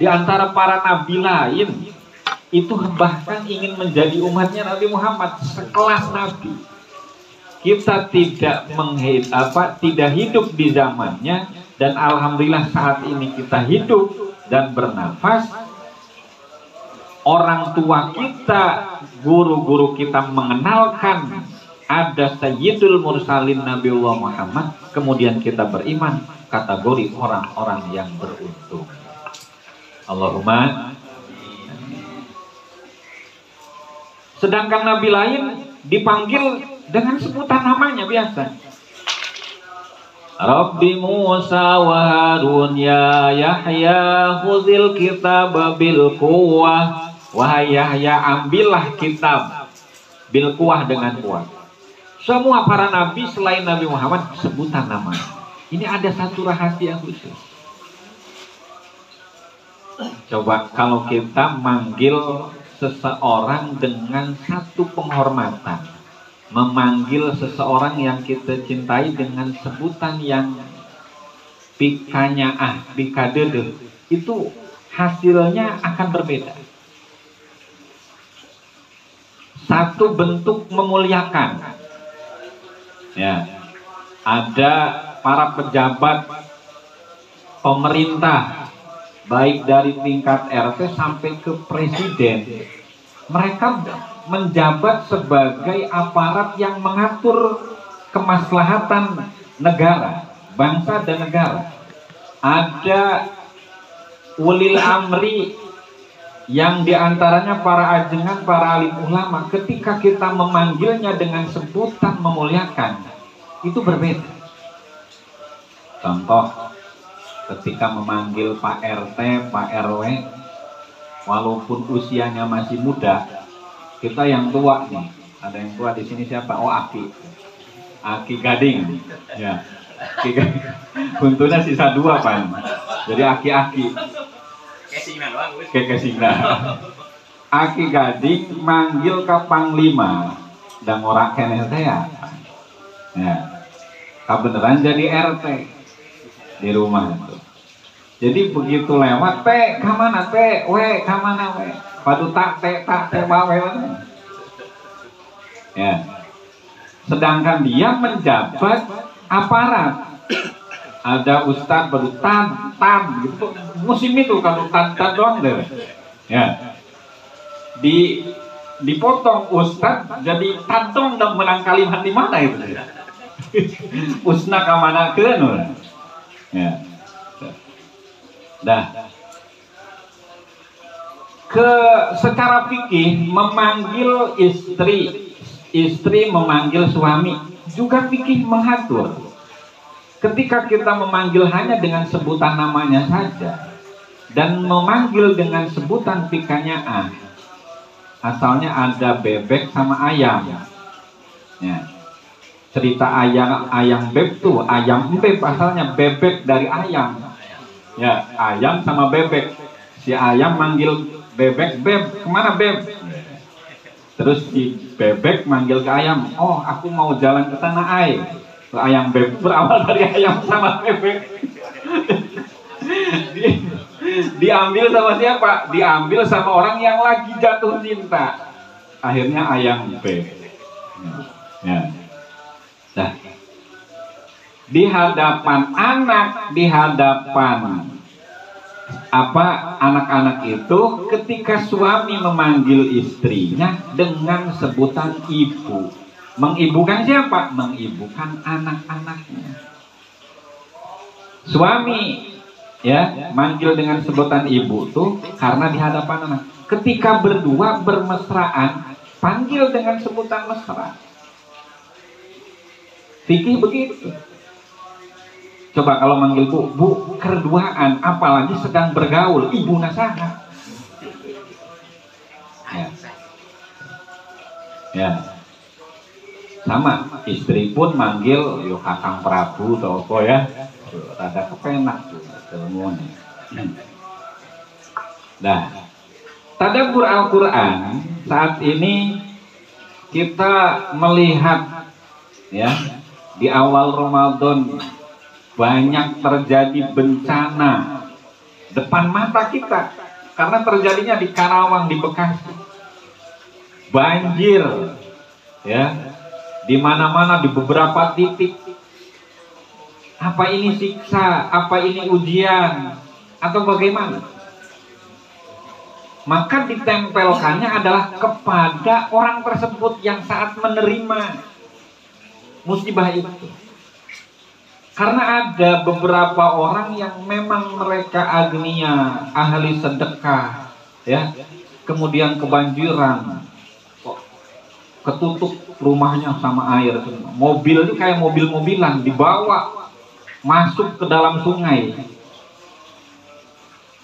Di antara para nabi lain itu bahkan ingin menjadi umatnya Nabi Muhammad, sekelas nabi. Kita tidak tidak hidup di zamannya, dan alhamdulillah saat ini kita hidup dan bernafas. Orang tua kita, guru-guru kita mengenalkan ada Sayyidul Mursalin Nabiullah Muhammad, kemudian kita beriman, kategori orang-orang yang beruntung. Allahumma. Sedangkan nabi lain dipanggil dengan sebutan namanya biasa. Rabbi Musa wa Harun ya Yahya khuzil kitab bil quwwah. Wahai Yahya, ambillah kitab bil quwwah, dengan kuat. Semua para nabi selain Nabi Muhammad sebutan namanya. Ini ada satu rahasia khusus. Coba kalau kita manggil seseorang dengan satu penghormatan, memanggil seseorang yang kita cintai dengan sebutan yang pikanya pikadede, itu hasilnya akan berbeda. Satu bentuk memuliakan. Ya, ada para pejabat pemerintah, baik dari tingkat RT sampai ke presiden, mereka menjabat sebagai aparat yang mengatur kemaslahatan negara, bangsa dan negara. Ada ulil amri yang diantaranya para ajengan, para alim ulama. Ketika kita memanggilnya dengan sebutan memuliakan, itu berbeda. Contoh, ketika memanggil Pak RT, Pak RW, walaupun usianya masih muda, kita yang tua nih, ada yang tua di sini siapa? Oh, Aki Gading, ya, Aki Gading. Untungnya sisa 2 Pak, jadi Aki. Aki Gading manggil ke Panglima dan orang keneh teh ya, kebenaran jadi RT di rumah itu. Jadi begitu lewat, P, kamana P, W, kamana W, padu tak bawe. Ya. Sedangkan dia menjabat aparat. Ada ustadz baru tan gitu. Musim itu kalau tan doang deh. Ya. Dipotong ustadz jadi tantong dan menang kalimat di mana itu? Usna kamana keun. Ya. Dah. Secara fikih memanggil istri memanggil suami juga fikih mengatur. Ketika kita memanggil hanya dengan sebutan namanya saja dan memanggil dengan sebutan pikanya asalnya ada bebek sama ayam. Ya. Cerita ayam beb tuh, ayam beb asalnya bebek dari ayam. Ya, ayam sama bebek. Si ayam manggil bebek, beb, kemana beb? Terus si bebek manggil ke ayam, oh aku mau jalan ke sana ayam beb berawal dari ayam sama bebek. Diambil sama siapa? Diambil sama orang yang lagi jatuh cinta. Akhirnya ayam beb. Ya. Nah, di hadapan anak, di hadapan anak-anak itu, ketika suami memanggil istrinya dengan sebutan ibu, mengibukan siapa? Mengibukan anak-anaknya. Suami ya manggil dengan sebutan ibu tuh karena di hadapan anak. Ketika berdua bermesraan, panggil dengan sebutan mesra. Fikih begitu. Coba kalau manggil bu kerduaan, apalagi sedang bergaul, ibu nasaha. Ya. Sama, istri pun manggil yo Kakang Prabu atau apa ya. Rada kepenak tuh. Nah, tadabbur Al-Qur'an saat ini kita melihat ya, di awal Ramadan banyak terjadi bencana depan mata kita. Karena terjadinya di Karawang, di Bekasi. Banjir, ya, di mana-mana, di beberapa titik. Apa ini siksa? Apa ini ujian? Atau bagaimana? Maka ditempelkannya adalah kepada orang tersebut yang saat menerima musibah itu. Karena ada beberapa orang yang memang mereka agnia, ahli sedekah, ya, kemudian kebanjiran, ketutup rumahnya sama air, mobil itu kayak mobil-mobilan dibawa masuk ke dalam sungai.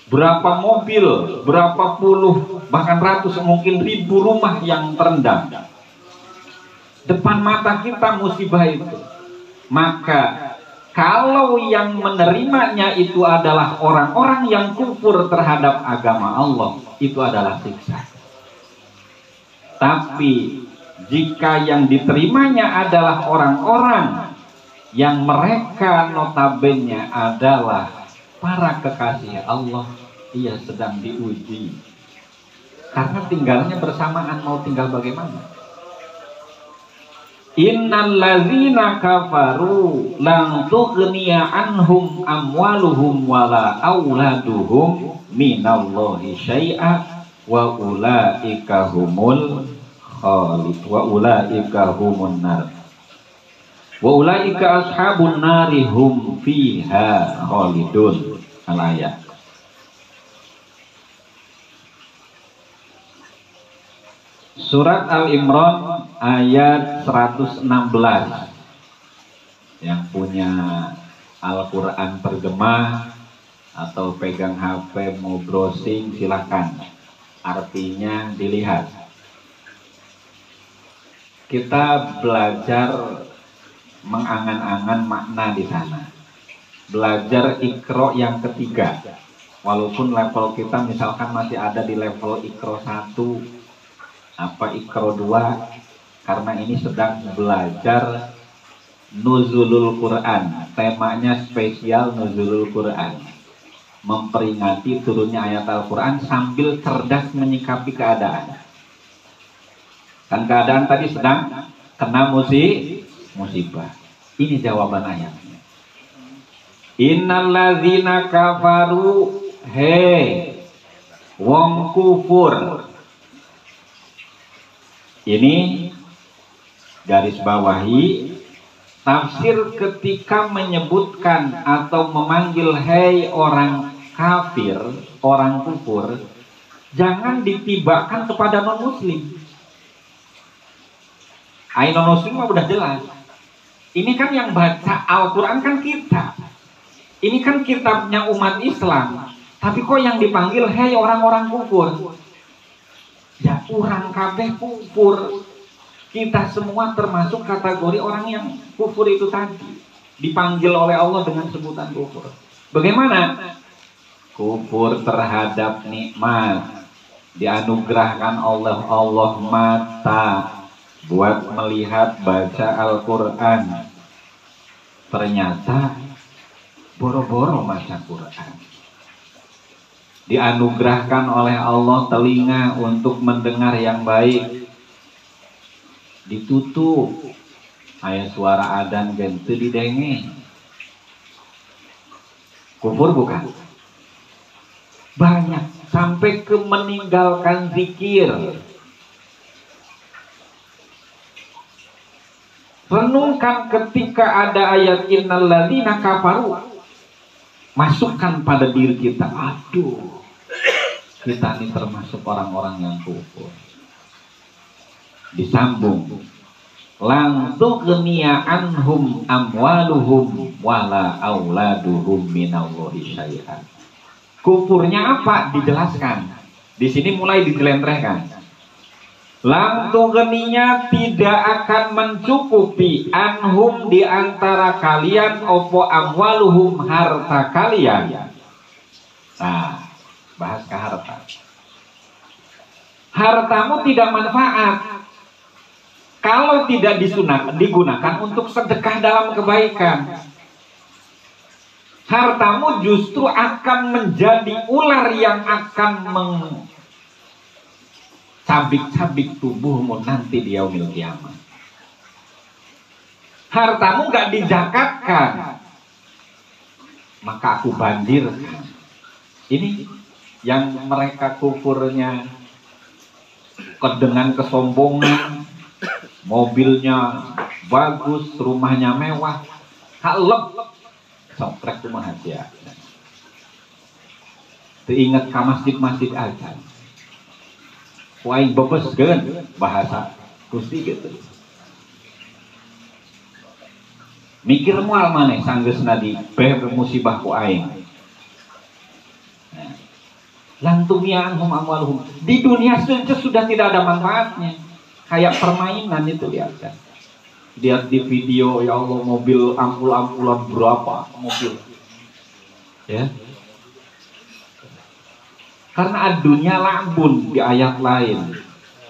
Berapa mobil, berapa puluh, bahkan ratus, mungkin ribu rumah yang terendam. Depan mata kita musibah itu. Maka kalau yang menerimanya itu adalah orang-orang yang kufur terhadap agama Allah, itu adalah siksa. Tapi jika yang diterimanya adalah orang-orang yang mereka notabene adalah para kekasih Allah, ia sedang diuji. Karena tinggalnya bersamaan, mau tinggal bagaimana? Innal ladzina kafaru lan tughniya anhum amwaluhum wala auladuhum minallahi syai'a wa ulaika humul khalid wa ulaika humun nar wa ulaika ashabun nari hum fiha khalidun. Al-ayat. Surat Al-Imran ayat 116. Yang punya Al-Quran terjemah atau pegang HP mau browsing silakan. Artinya dilihat. Kita belajar mengangan-angan makna di sana. Belajar Iqra yang ketiga. Walaupun level kita misalkan masih ada di level Iqra 1, apa Iqra 2, karena ini sedang belajar Nuzulul Quran. Temanya spesial Nuzulul Quran. Memperingati turunnya ayat Al-Quran sambil cerdas menyikapi keadaan. Kan keadaan tadi sedang kena musibah. Ini jawaban ayatnya. Innal ladzina kafaru, wong kufur. Ini garis bawahi tafsir ketika menyebutkan atau memanggil hei orang kafir, orang kufur, jangan ditibakkan kepada non muslim. Non muslim mah udah jelas. Ini kan yang baca Al-Quran kan kita. Ini kan kitabnya umat Islam. Tapi kok yang dipanggil hei orang-orang kufur? Ya orang kabeh kufur. Kita semua termasuk kategori orang yang kufur itu tadi. Dipanggil oleh Allah dengan sebutan kufur. Bagaimana? Kufur terhadap nikmat. Dianugerahkan oleh Allah mata buat melihat baca Al-Quran. Ternyata boro-boro baca Quran. Dianugerahkan oleh Allah telinga untuk mendengar yang baik, ditutup aya suara adzan gentu didenge. Kufur bukan? Banyak, sampai ke meninggalkan zikir. Renungkan ketika ada ayat innal ladzina kafaru, masukkan pada diri kita, aduh, kita ini termasuk orang-orang yang kufur. Disambung, lang tughniya anhum amwaluhum wala auladuhum minallahi syai'an. Kufurnya apa? Dijelaskan. Di sini mulai dijelentrehkan. Lang tughniya tidak akan mencukupi anhum di antara kalian opo amwaluhum harta kalian. Nah, bahas ke harta. Hartamu tidak manfaat kalau tidak digunakan untuk sedekah dalam kebaikan. Hartamu justru akan menjadi ular yang akan mencabik-cabik tubuhmu nanti di yaumil kiamat. Hartamu gak dizakatkan, maka aku banjirkan. Ini yang mereka kufurnya dengan kesombongan, mobilnya bagus, rumahnya mewah, kalep, soprek cuma aja. Teringat ke masjid-masjid aja. Waing bebes kan bahasa Gusti gitu. Mikir moal maneh sanggeusna di ber musibah ku aing. Lantumian hum amwaluhum. Di dunia sudah tidak ada manfaatnya. Kayak permainan itu lihat kan. Lihat di video, ya Allah, mobil ampul-ampulan berapa mobil. Ya. Karena dunia lambun di ayat lain.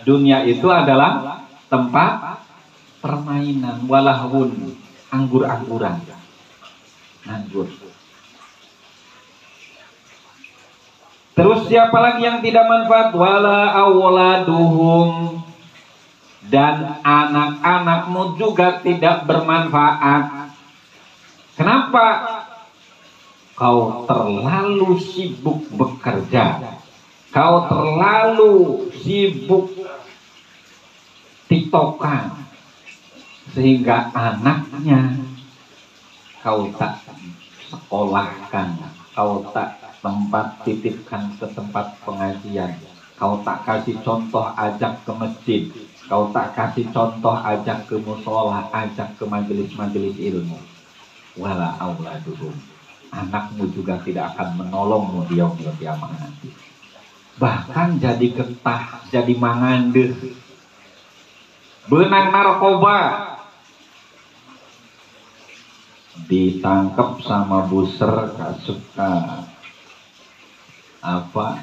Dunia itu adalah tempat permainan, walahun, anggur-angguran. Anggur. Terus siapa lagi yang tidak manfaat? Wala awladuhum, dan anak-anakmu juga tidak bermanfaat. Kenapa? Kau terlalu sibuk bekerja, kau terlalu sibuk tiktokan, sehingga anaknya kau tak sekolahkan, kau tak titipkan ke tempat pengajian, kau tak kasih contoh ajak ke masjid, kau tak kasih contoh ajak ke musola, ajak ke majelis-majelis ilmu. Wala auladuhum, anakmu juga tidak akan menolongmu di yaumil kiamah nanti. Bahkan jadi getah, jadi mangandeh, benang narkoba, ditangkap sama buser, suka apa,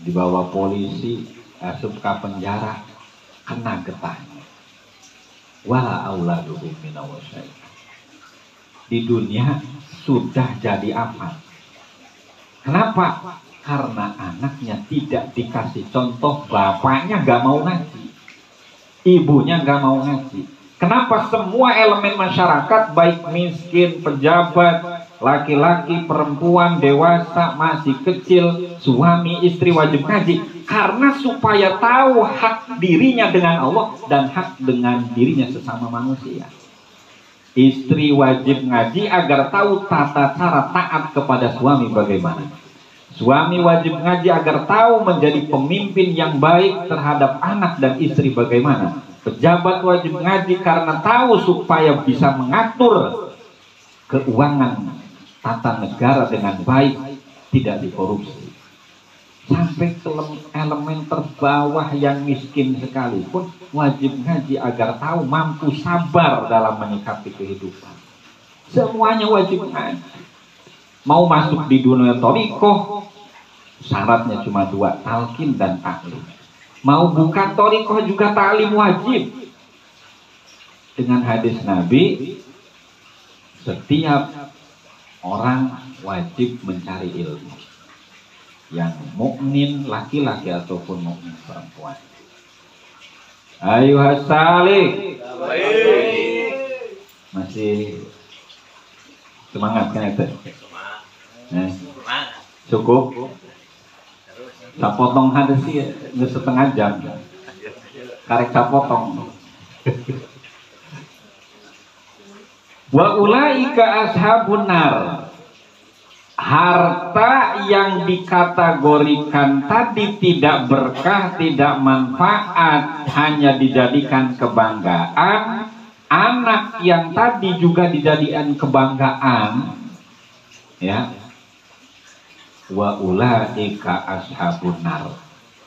dibawa polisi, asup ke penjara, kena getahnya. Wala auladuhum minawasai. Di dunia sudah jadi apa? Kenapa? Karena anaknya tidak dikasih contoh, bapaknya gak mau ngaji, ibunya gak mau ngaji. Kenapa semua elemen masyarakat, baik miskin, pejabat, laki-laki, perempuan, dewasa, masih kecil, suami, istri wajib ngaji? Karena supaya tahu hak dirinya dengan Allah dan hak dengan dirinya sesama manusia. Istri wajib ngaji agar tahu tata cara taat kepada suami bagaimana. Suami wajib ngaji agar tahu menjadi pemimpin yang baik terhadap anak dan istri bagaimana. Pejabat wajib ngaji karena tahu supaya bisa mengatur keuangan tata negara dengan baik, tidak dikorupsi. Sampai ke elemen terbawah yang miskin sekalipun wajib ngaji agar tahu mampu sabar dalam menyikapi kehidupan. Semuanya wajib ngaji. Mau masuk di dunia thariqah, syaratnya cuma 2, talqin dan taklim. Mau buka thariqah juga taklim wajib. Dengan hadis Nabi, setiap orang wajib mencari ilmu. Yang mukmin laki-laki ataupun mukmin perempuan. Ayo hasali. Masih semangat kan itu? Cukup. Sapotong hadis sih nggak setengah jam. Karek sapotong. Wa ulaika ashabun nar. Harta yang dikategorikan tadi tidak berkah, tidak manfaat, hanya dijadikan kebanggaan. Anak yang tadi juga dijadikan kebanggaan, ya. Wa ulaika ashabun nar.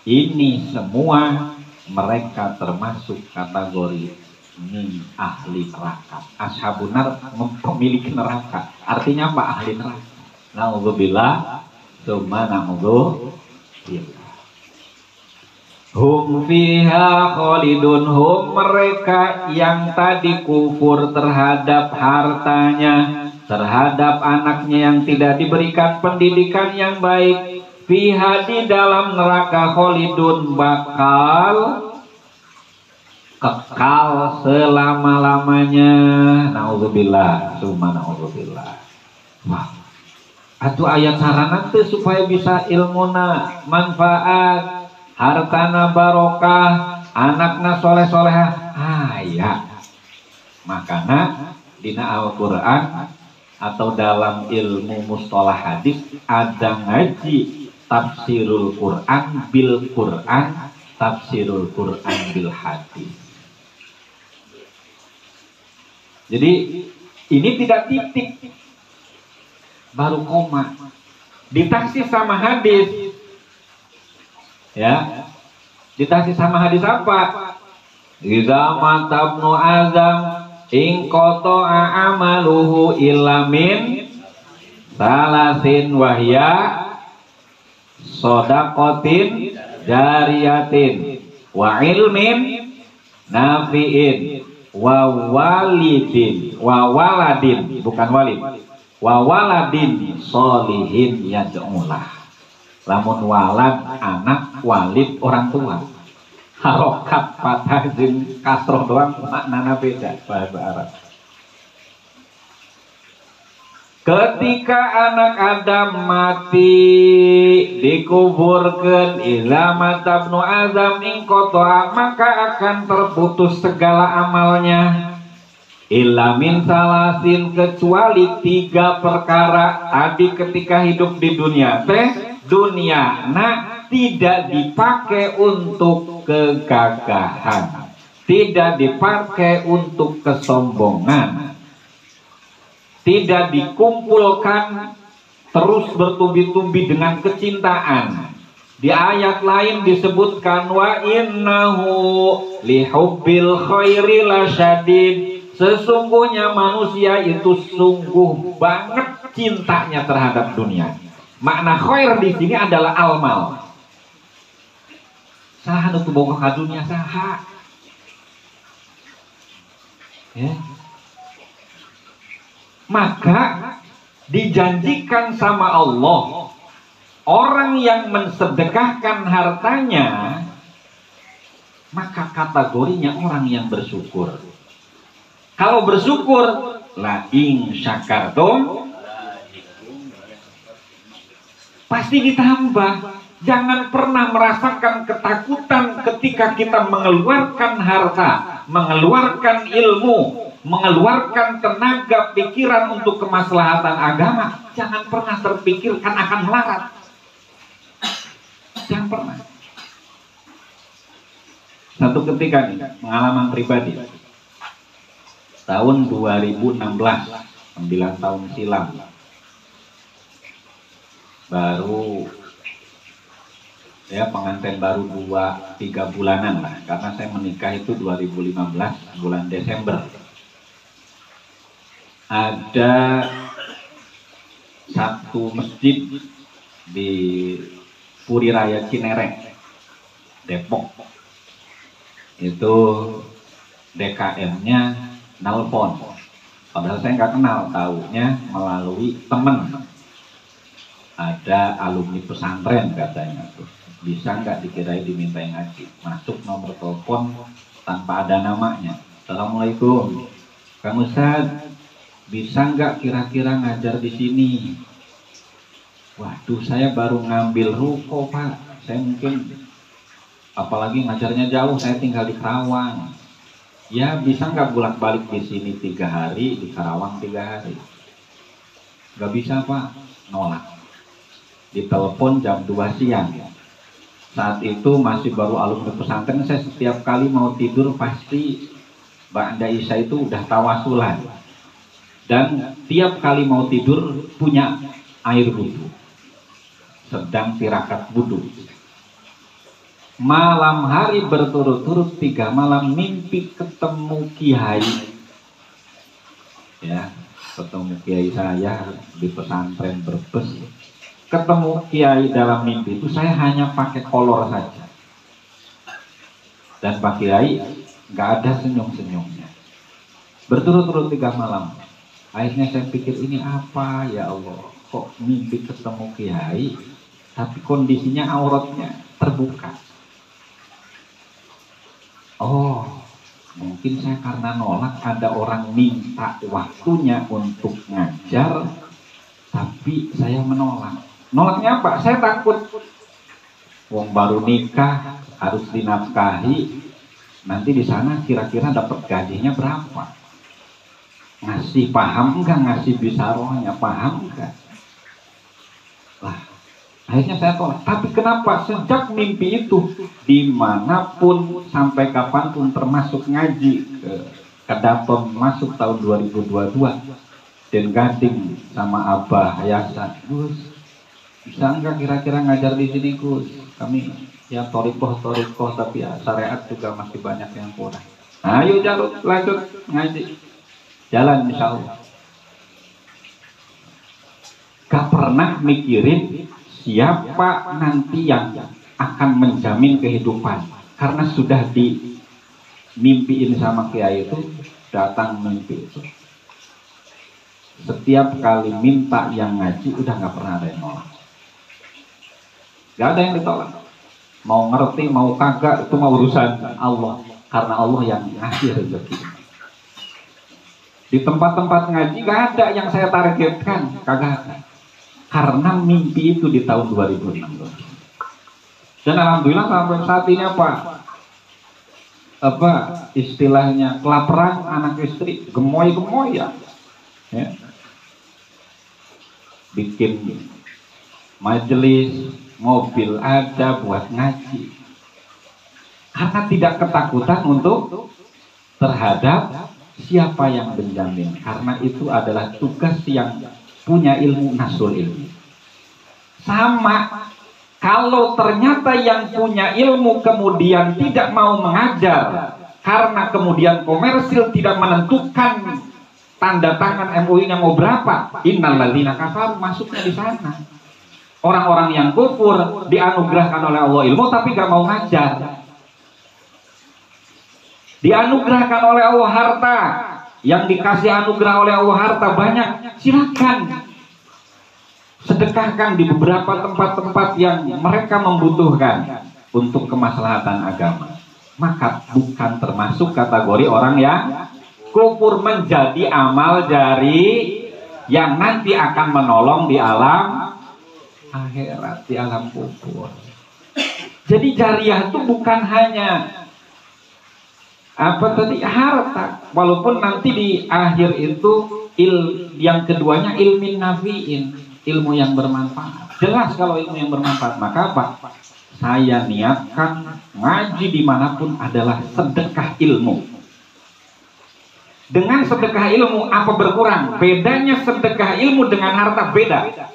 Ini semua mereka termasuk kategori min ahli neraka. Ashabun nar, pemilik neraka. Artinya apa? Ahli neraka. Na'udzubillah, tsumma na'udzubillah. Hum fiha khalidun, hum mereka yang tadi kufur terhadap hartanya, terhadap anaknya yang tidak diberikan pendidikan yang baik, fiha di dalam neraka kholidun bakal kekal selama-lamanya. Nauzubillah, summa nauzubillah. Wah, atuh ayat sarana teh supaya bisa ilmuna manfaat, hartana barokah, anakna soleh-solehah. Aya. Makana dina Al-Qur'an atau dalam ilmu mustalah hadis ada ngaji tafsirul Qur'an bil Qur'an, tafsirul Qur'an bil hadis. Jadi ini tidak titik, baru koma, ditaksir sama hadis. Ya, ditaksir sama hadis apa? Iza mata ibnu Azam in qata'a amaluhu illa min salasin wahya shadaqatin jariyatin wa ilmin nafi'in wa walidin wa waladin, bukan walid, wa waladin sholihin yad'ulah. Lamun walad anak, walid orang tua. Harokat patah jeung kasroh doang maknana beda bahasa Arab. Ketika anak Adam mati dikuburkan ila mata ibnu Azam in qata'a, maka akan terputus segala amalnya. Illa min salasin, kecuali 3 perkara tadi ketika hidup di dunia teh, dunia tidak dipakai untuk kegagahan, tidak dipakai untuk kesombongan, tidak dikumpulkan terus bertubi-tubi dengan kecintaan. Di ayat lain disebutkan wa innahu lihubbil khairi lasyadid, sesungguhnya manusia itu sungguh banget cintanya terhadap dunia. Makna khair di sini adalah almal. Saha nu boga ka dunia saha? Ya. Maka dijanjikan sama Allah, orang yang mensedekahkan hartanya maka kategorinya orang yang bersyukur. Kalau bersyukur, la in syakartum pasti ditambah. Jangan pernah merasakan ketakutan ketika kita mengeluarkan harta, mengeluarkan ilmu, mengeluarkan tenaga pikiran untuk kemaslahatan agama. Jangan pernah terpikirkan akan melarat. Jangan pernah. Satu ketika nih, pengalaman pribadi. Tahun 2016, 9 tahun silam. Baru ya pengantin baru 2-3 bulanan lah, karena saya menikah itu 2015 bulan Desember. Ada satu masjid di Puri Raya Cinere, Depok, itu DKM-nya nelpon, padahal saya nggak kenal, taunya melalui teman. Ada alumni pesantren katanya tuh, bisa nggak dikirain dimintain ngaji. Masuk nomor telepon tanpa ada namanya. Assalamualaikum, Kang Ustad, bisa nggak kira-kira ngajar di sini? Waduh, saya baru ngambil ruko Pak. Saya mungkin, apalagi ngajarnya jauh, saya tinggal di Karawang. Ya bisa nggak bolak-balik di sini 3 hari, di Karawang 3 hari? Nggak bisa Pak, nolak. Ditelepon jam 2 siang. Saat itu masih baru alumni pesantren, saya setiap kali mau tidur pasti Ba'da Isya itu udah tawasulan. Dan tiap kali mau tidur punya air wudhu, sedang tirakat wudhu. Malam hari berturut-turut 3 malam mimpi ketemu kiai. Ya, ketemu kiai saya di pesantren Brebes. Ketemu kiai dalam mimpi itu saya hanya pakai kolor saja. Dan Pak Kiai nggak ada senyum-senyumnya. Berturut-turut 3 malam. Akhirnya saya pikir ini apa ya Allah, kok mimpi ketemu kiai tapi kondisinya auratnya terbuka. Oh, mungkin saya karena nolak, ada orang minta waktunya untuk ngajar tapi saya menolak. Nolaknya apa? Saya takut wong baru nikah harus dinafkahi, nanti di sana kira-kira dapat gajinya berapa, ngasih paham enggak, ngasih bisarohnya paham enggak. Lah, akhirnya saya tolak. Tapi kenapa sejak mimpi itu, dimanapun sampai kapanpun, termasuk ngaji ke Daton masuk tahun 2022, dan Gading sama Abah Hayasan, Gus bisa enggak kira-kira ngajar di sini Gus? Kami ya torikoh tapi ya syariat juga masih banyak yang kurang. Ayo lanjut ngaji, jalan insya Allah. Gak pernah mikirin siapa nanti yang akan menjamin kehidupan, karena sudah dimimpiin sama kiai itu, datang mimpi itu. Setiap kali minta yang ngaji udah gak pernah ada yang nolak, gak ada yang ditolak. Mau ngerti mau kagak itu mau urusan Allah, karena Allah yang ngasih rezeki. Di tempat-tempat ngaji gak ada yang saya targetkan, kagak ada. Karena mimpi itu di tahun 2016. Dan alhamdulillah sampai saat ini apa istilahnya, kelaparan anak istri, gemoy ya. Bikin majelis, mobil ada buat ngaji. Karena tidak ketakutan untuk terhadap siapa yang menjamin, karena itu adalah tugas yang punya ilmu, nasul ilmu. Sama, kalau ternyata yang punya ilmu kemudian tidak mau mengajar karena kemudian komersil, tidak menentukan tanda tangan MUI-nya mau berapa, innalladzina kafaru, masuknya di sana. Orang-orang yang kufur dianugerahkan oleh Allah ilmu tapi gak mau ngajar. Dianugerahkan oleh Allah harta, yang dikasih anugerah oleh Allah harta banyak, silakan sedekahkan di beberapa tempat-tempat yang mereka membutuhkan untuk kemaslahatan agama. Maka bukan termasuk kategori orang yang kufur, menjadi amal jari yang nanti akan menolong di alam akhirat, di alam kubur. Jadi jariah itu bukan hanya harta, walaupun nanti di akhir itu yang keduanya ilmin nafiin, ilmu yang bermanfaat. Jelas kalau ilmu yang bermanfaat, maka apa? Saya niatkan ngaji dimanapun adalah sedekah ilmu. Dengan sedekah ilmu apa berkurang? Bedanya sedekah ilmu dengan harta beda.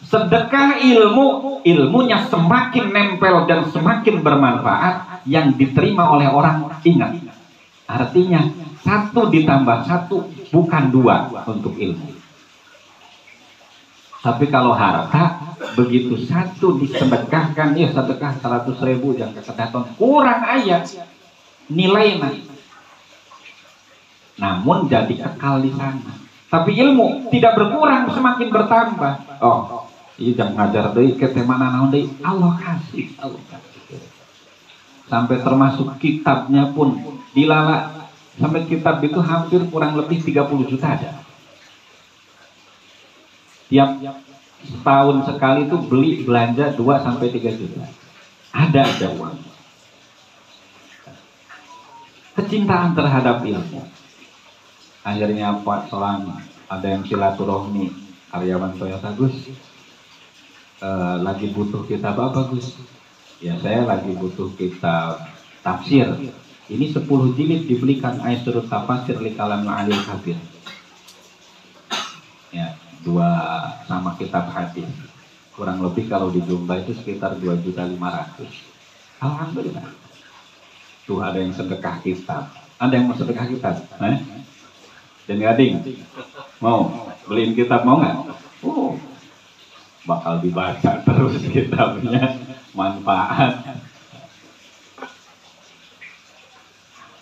Sedekah ilmu, ilmunya semakin nempel dan semakin bermanfaat, yang diterima oleh orang. Ingat, artinya 1 ditambah 1 bukan 2 untuk ilmu. Tapi kalau harta, begitu 1 disedekahkan, ya sedekah 100.000 jangan kesedaton, kurang aja nilainya. Namun jadi kekal di sana. Tapi ilmu tidak berkurang, semakin bertambah. Oh, iya jangan ngajar deh, ketemana naon deh, Allah kasih. Sampai termasuk kitabnya pun dilala. Sampai kitab itu hampir kurang lebih 30 juta ada. Tiap setahun sekali itu beli belanja 2-3 juta. Ada aja uang. Kecintaan terhadap ilmu. Akhirnya Pak Solang ada yang silaturahmi karyawan Toyota, Gus, lagi butuh kitab apa Gus? Ya saya lagi butuh kitab tafsir. Ini 10 jilid dibelikan, Aisyurut Tafasir li Kalam Alil Kabir. Ya, 2 sama kitab hadis. Kurang lebih kalau dijumlah itu sekitar 2.500.000. Alhamdulillah. Tuh ada yang sedekah kitab. Ada yang mau sedekah kitab? Dan Gading mau beliin kitab, mau nggak? Bakal dibaca terus kitabnya, manfaat.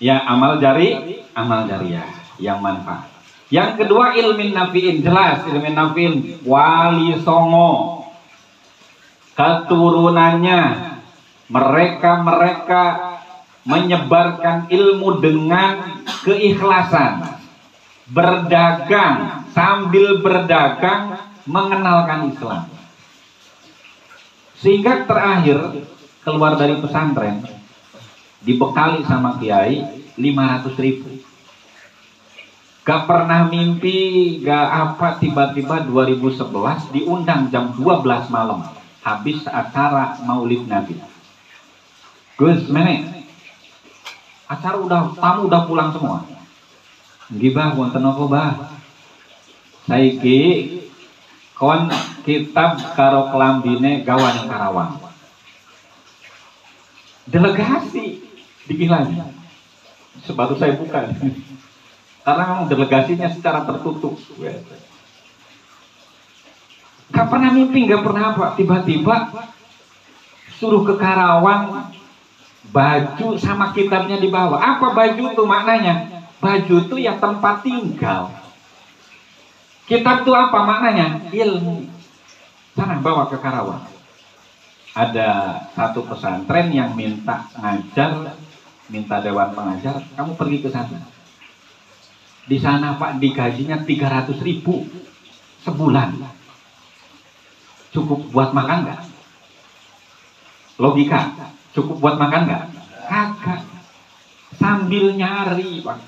Ya amal jariah yang manfaat. Yang kedua ilmin nafiin, jelas ilmin nafiin wali songo, keturunannya mereka menyebarkan ilmu dengan keikhlasan, berdagang sambil berdagang mengenalkan Islam, sehingga terakhir keluar dari pesantren dibekali sama kiai 500.000. Gak pernah mimpi, gak apa, tiba-tiba 2011 diundang jam 12 malam habis acara Maulid Nabi. Gus, menek acara tamu udah pulang semua. Gibah wonten apa bah? Saiki kon kitab karo kelambine gawan Karawang. Delegasi dibilangnya. Sebaru saya buka. Karena memang delegasinya secara tertutup. Gak pernah mimpi, gak pernah apa. Tiba-tiba suruh ke Karawang, baju sama kitabnya dibawa. Apa baju itu maknanya? Baju itu ya tempat tinggal. Kitab itu apa maknanya? Ilmu. Sana bawa ke Karawang. Ada satu pesantren yang minta ngajar, minta dewan pengajar, kamu pergi ke sana. Di sana Pak digajinya 300.000 sebulan. Cukup buat makan nggak? Logika, cukup buat makan nggak? Kagak. Sambil nyari Pak,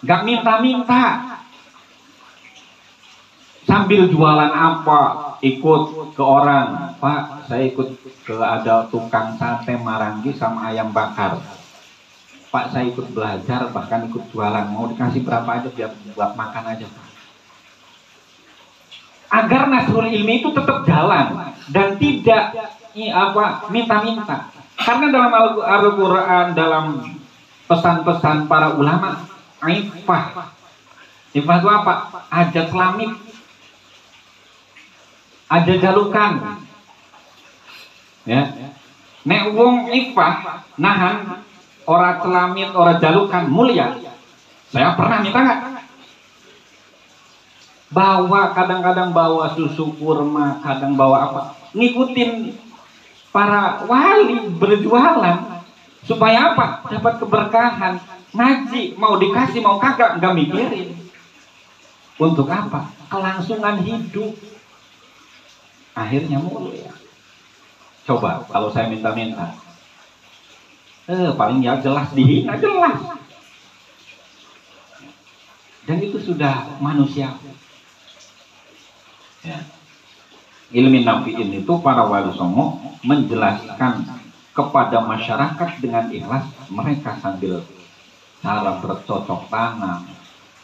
nggak minta-minta. Sambil jualan apa? Ikut ke orang, Pak, saya ikut ke ada tukang sate Marangi sama ayam bakar. Pak, saya ikut belajar, bahkan ikut jualan. Mau dikasih berapa aja biar buat makan aja, Pak. Agar nasrul ilmi itu tetap jalan dan tidak minta-minta. Karena dalam Al-Quran, dalam pesan-pesan para ulama, ifah itu apa? Ajat selamit, ada jalukan. Ya, nek wong ifah nahan ora selamit, ora jalukan mulia. Saya pernah minta nggak? Bawa, kadang-kadang bawa susu kurma, kadang bawa apa? Ngikutin para wali berjualan supaya apa? Dapat keberkahan. Ngaji mau dikasih mau kagak nggak mikirin. Untuk apa? Kelangsungan hidup. Akhirnya mulia. Coba kalau saya minta-minta. Paling ya jelas dihina, jelas. Dan itu sudah manusia. Ya. Ilmin nafi'in itu para wali songo menjelaskan kepada masyarakat dengan ikhlas. Mereka sambil cara bercocok tanam,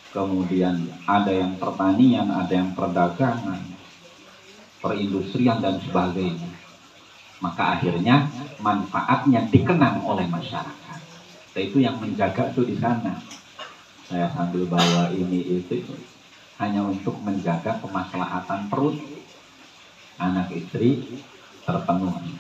kemudian ada yang pertanian, ada yang perdagangan, perindustrian dan sebagainya. Maka akhirnya manfaatnya dikenang oleh masyarakat. Nah, itu yang menjaga tuh di sana. Saya sambil bawa ini itu hanya untuk menjaga kemaslahatan perut anak istri terpenuhi.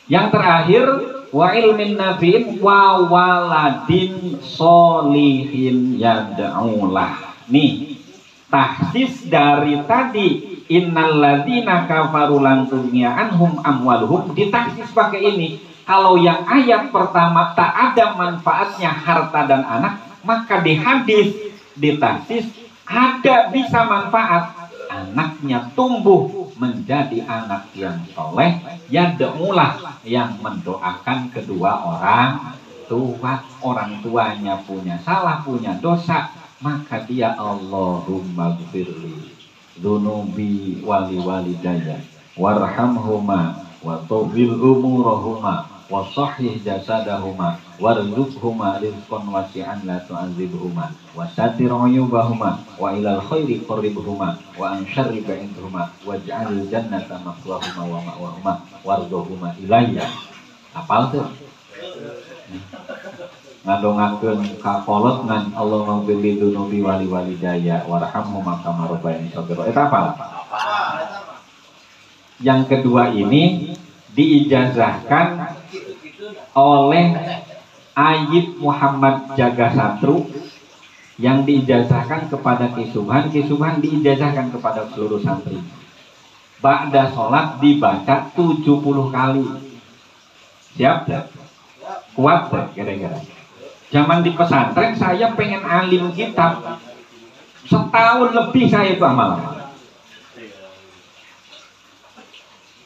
Yang terakhir, wa ilmin nafi'in wa waladin solihin yad'ulah. Nih, tahsis dari tadi innal ladzina kafaru lan tughniya anhum amwaluhum, ditahsis pakai ini. Kalau yang ayat pertama tak ada manfaatnya harta dan anak, maka di hadis ditahsis ada bisa manfaat, anaknya tumbuh menjadi anak yang soleh, yad'ulah, yang mendoakan kedua orang tua. Orang tuanya punya salah, punya dosa, maka dia Allahumma gfirli dunubi wali walidayya warhamhuma wa tawfil umurahuma wa sahih jasadahuma warzuqhuma rizqan wasi'an la tu'adzibhuma wa satir uyubahuma wa ilal khairi qarribhuma wa an syarri ba'idhuma waj'al jannata maqwahuma wa ma'wahuma warzuqhuma ilayya. Apal tuh? Ngadongakeun ka kolot ngan Allahumma ghfirli dunubi wali walidayya warhamhuma kama rabbayani shaghira. Eta apa? Yang kedua ini diijazahkan oleh Ayyib Muhammad Jagasatru yang diijazahkan kepada Ki Subhan diijazahkan kepada seluruh santri. Ba'da sholat dibaca 70 kali. Siap tak? Kuat tak kira-kira? Zaman di pesantren saya pengen alim kitab, setahun lebih saya itu amal.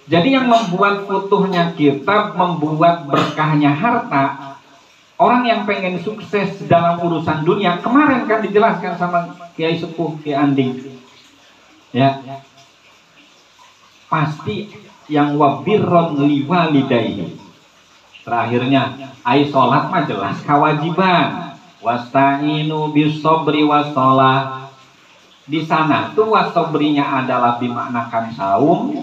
Jadi yang membuat futuhnya kitab, membuat berkahnya harta, orang yang pengen sukses dalam urusan dunia, kemarin kan dijelaskan sama Kiai Sepuh Kiai Anding, ya, pasti yang wabirron liwalidayhi. Terakhirnya, ai sholat mah jelas kewajiban. Wasta'inu bisobri wassalah. Di sana tuh wasobrinya adalah dimaknakan saum,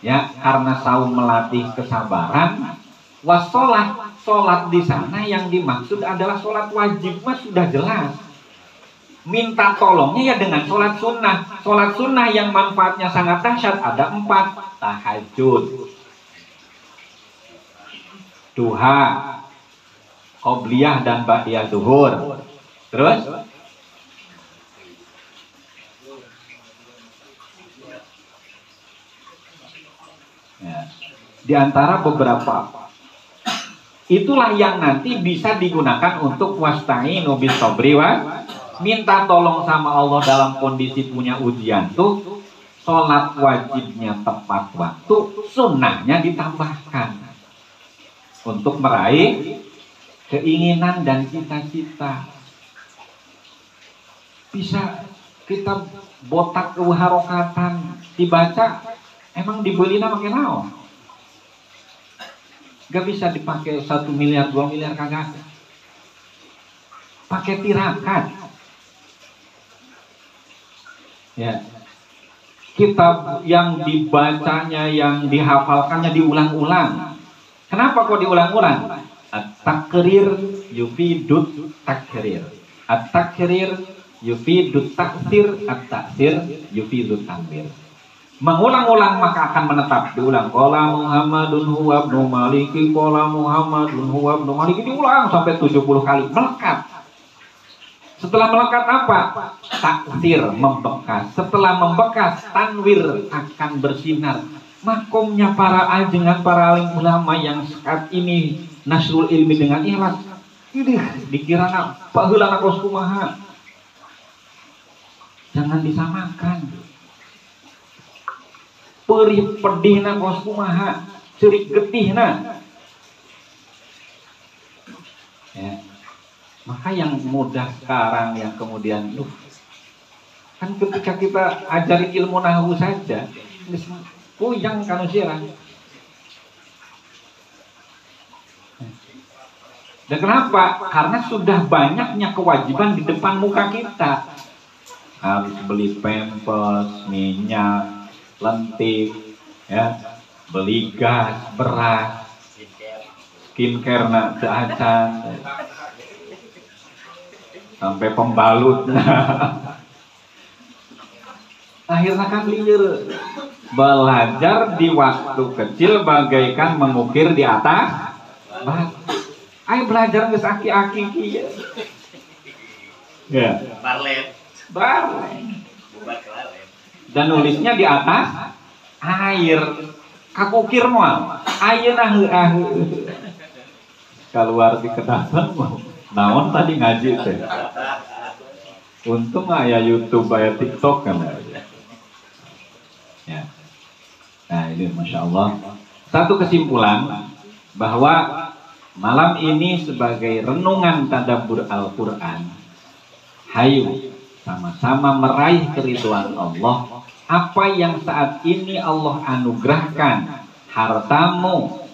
ya, karena saum melatih kesabaran. Wassalah, sholat di sana yang dimaksud adalah sholat wajib mah sudah jelas. Minta tolongnya ya dengan sholat sunnah. Sholat sunnah yang manfaatnya sangat dahsyat ada 4. Tahajud, duha, qobliyah dan ba'diyah zuhur. Terus ya, di antara beberapa itulah yang nanti bisa digunakan untuk wasta'inu bis sabri wa, minta tolong sama Allah dalam kondisi punya ujian tuh. Sholat wajibnya tepat waktu, sunnahnya ditambahkan untuk meraih keinginan dan cita-cita. Bisa kita botak ke harokatan, dibaca, emang dibeli nama kenal? Gak bisa dipakai 1 miliar 2 miliar kagak. Pakai tirakat. Ya, kitab yang dibacanya, yang dihafalkannya diulang-ulang. Kenapa kok diulang-ulang? At-takrir yufidut takrir. At-takrir yufidut taksir. At-taksir yufidut takbir. Mengulang-ulang maka akan menetap. Diulang. Qala Muhammadun huwa ibnu Maliki. Qala Muhammadun huwa ibnu Maliki. Diulang sampai 70 kali. Melekat. Setelah melekat apa? Taksir, membekas. Setelah membekas, tanwir, akan bersinar. Makomnya para ajengan, para alim ulama yang saat ini nasrul ilmi dengan ikhlas. Ini dikira paheulana kos kumaha. Jangan disamakan. Perih pedihna kos kumaha, cerik getihna. Ya. Maka yang mudah sekarang yang kemudian kan ketika kita ajari ilmu nahwu saja puyang kan usiran. Dan kenapa? Karena sudah banyaknya kewajiban di depan muka kita. Harus beli pampers, minyak, lentik, ya, beli gas, beras, skincare nak seacan, sampai pembalut. Akhirnya kan liar. Belajar di waktu kecil bagaikan mengukir di atas batu. Ayo belajar geus aki-aki kieu. Ya. Barlet. Dan nulisnya di atas air. Kakukir moal. Ayeuna heueuh. Keluar di kedasan naon tadi ngaji teh. Untung aya YouTube, aya TikTok kan. Ya. Nah ini Masya Allah. Satu kesimpulan bahwa malam ini sebagai renungan tadabbur Al-Quran, hayu sama-sama meraih keridhaan Allah. Apa yang saat ini Allah anugerahkan, hartamu,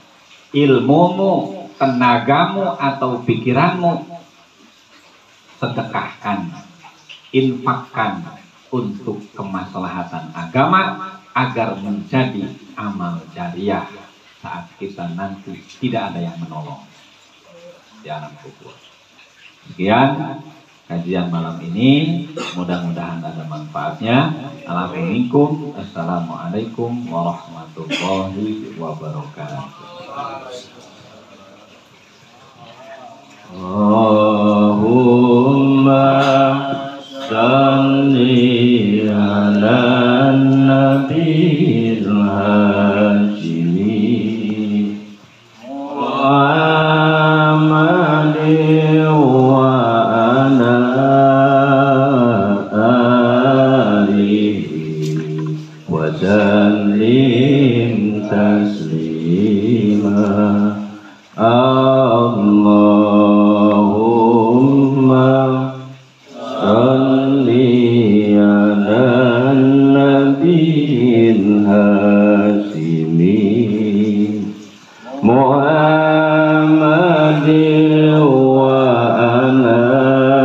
ilmumu, tenagamu atau pikiranmu, sedekahkan, infakkan untuk kemaslahatan agama agar menjadi amal jariah saat kita nanti tidak ada yang menolong di alam kubur. Sekian kajian malam ini, mudah-mudahan ada manfaatnya. Assalamualaikum warahmatullahi wabarakatuh. Allahumma taslima. Allahumma salli ala nabiyil hashimi Muhammad